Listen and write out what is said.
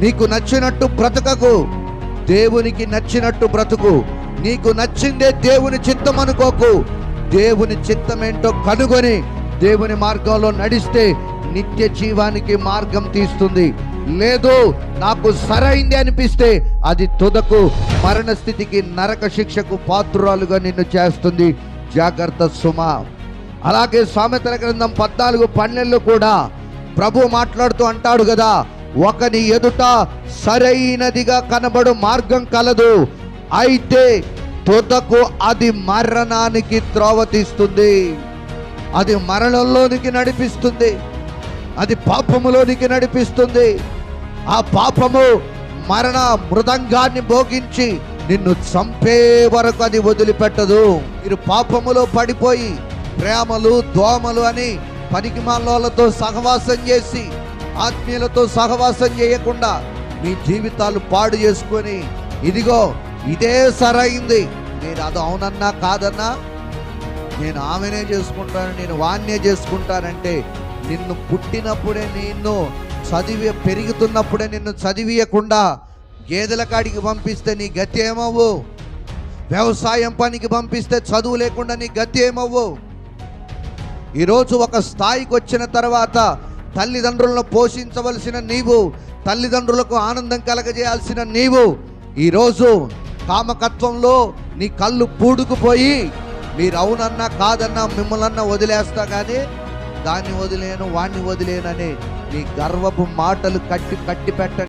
నీకు నచ్చినట్టు బ్రతకకు, దేవునికి నచ్చినట్టు బ్రతుకు. నీకు నచ్చిందే దేవుని చిత్తం అనుకోకు. దేవుని చిత్తం ఏంటో కనుగొని దేవుని మార్గంలో నడిస్తే నిత్య జీవానికి మార్గం తీస్తుంది. లేదు, నాకు సరైంది అనిపిస్తే అది తుదకు మరణ స్థితికి, నరక శిక్షకు పాత్రురాలుగా నిన్ను చేస్తుంది. జాగ్రత్త సుమా. అలాగే సామెతల గ్రంథం 14:12 కూడా ప్రభు మాట్లాడుతూ అంటాడు కదా, ఒకని ఎదుట సరైనదిగా కనబడు మార్గం కలదు, అయితే తుదకు అది మరణానికి త్రోవ తీస్తుంది. అది మరణంలోనికి నడిపిస్తుంది, అది పాపములోనికి నడిపిస్తుంది. ఆ పాపము మరణ మృదంగాన్ని భోగించి నిన్ను చంపే వరకు అది వదిలిపెట్టదు. మీరు పాపములో పడిపోయి ప్రేమలు దోమలు అని పనికిమాలోలతో సహవాసం చేసి ఆత్మీయులతో సహవాసం చేయకుండా మీ జీవితాలు పాడు చేసుకొని, ఇదిగో ఇదే సరైంది, నేను అది అవునన్నా కాదన్నా నేను ఆమెనే చేసుకుంటాను, నేను వాన్నే చేసుకుంటానంటే, నిన్ను పుట్టినప్పుడే, నిన్ను పెరుగుతున్నప్పుడే నిన్ను చదివియకుండా గేదెల కాడికి పంపిస్తే నీ గతి ఏమవ్వు? వ్యవసాయం పనికి పంపిస్తే చదువు లేకుండా నీ గతి ఏమవ్వు? ఈరోజు ఒక స్థాయికి వచ్చిన తర్వాత తల్లిదండ్రులను పోషించవలసిన నీవు, తల్లిదండ్రులకు ఆనందం కలగజేయాల్సిన నీవు, ఈరోజు కామకత్వంలో నీ కళ్ళు పూడుకుపోయి మీరు అవునన్నా కాదన్నా మిమ్మల్నన్నా వదిలేస్తా కానీ దాన్ని వదిలేను వాణ్ణి వదిలేనని నీ గర్వపు మాటలు కట్టి పెట్టండి.